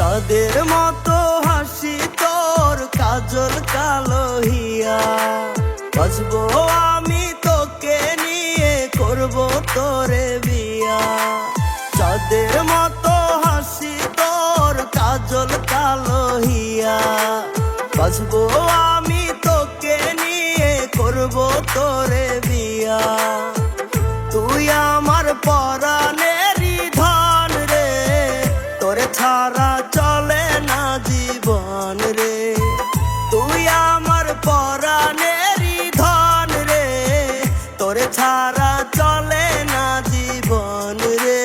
চাঁদের মতো হাসি তোর, কাজল কালো হিয়া। বাঁচবো আমি তোকে নিয়ে, করব তোরে বিয়া। চাঁদের মতো হাসি তোর, কাজল কালো হিয়া। বাঁচবো আমি তোকে নিয়ে, করব তোরে বিয়া। তুই আমার পরাণেরই ধন রে, তোরে ছাড়া চলে না জীবন রে। তুই আমার পরাণেরই ধন রে, তোরে ছাড়া চলে না জীবন রে।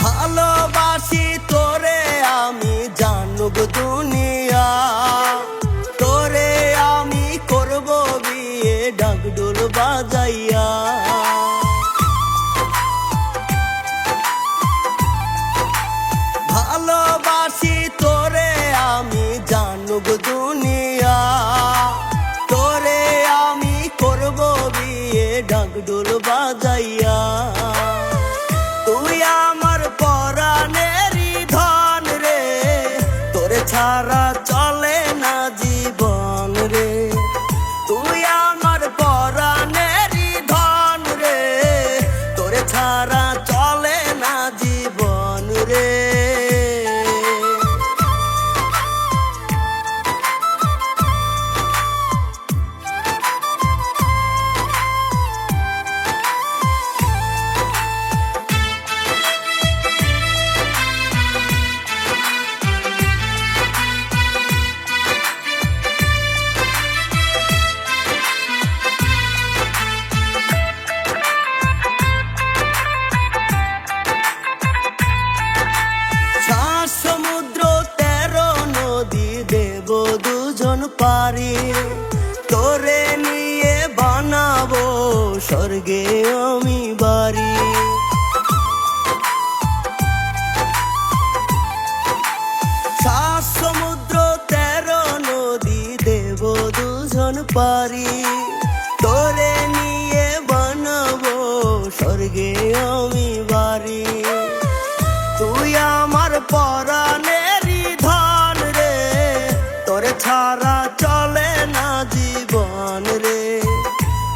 ভালোবাসি তোরে আমি, জানুক দুনিয়া। তোরে আমি করব বিয়ে, ডাকডোল বাজাইয়া। ভালোবাসি তোরে আমি, জানুক দুনিয়া। তোরে আমি করব বিয়ে, ডাকডোল বাজাইয়া। তুই আমার পরাণেরই ধন রে, তোরে ছাড়া চলে না জীবন রে। তুই আমার পরাণেরই ধন রে, তোরে ছাড়া চলে না জীবন রে। সমুদ্র 13 নদী দেব দুজন পারি, তোরে নিয়ে বানাবো স্বর্গে আমি বাড়ি। সমুদ্র 13 নদী দেব দুজন পারি, তোরে নিয়ে বানাবো স্বর্গে আমি বাড়ি। তুই আমার পরাণেরই ধন রে, তোরে ছাড়া চলে না জীবন রে।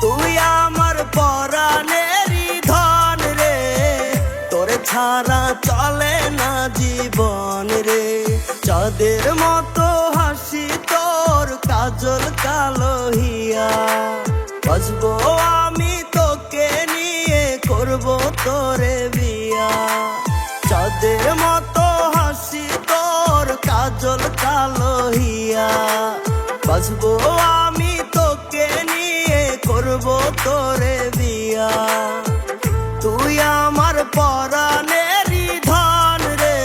তুই আমার পরাণেরই ধন রে, তোরে ছাড়া চলে না জীবন রে। চাঁদের মতো হাসি তোর, কাজল কালো হিয়া। বাঁচবো আমি তোকে নিয়ে, করব তোরে বিয়া। চাঁদের মতো হাসি তোর, কাজল কালো হিয়া। বাঁচবো আমি তোকে নিয়ে, করব তোরে বিয়া। তুই আমার পরাণেরই ধন রে,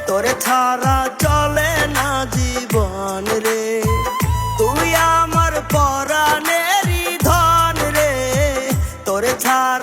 তোরে ছাড়া চলে না জীবন রে। তুই আমার পরাণেরই ধন রে, তোরে ছাড়া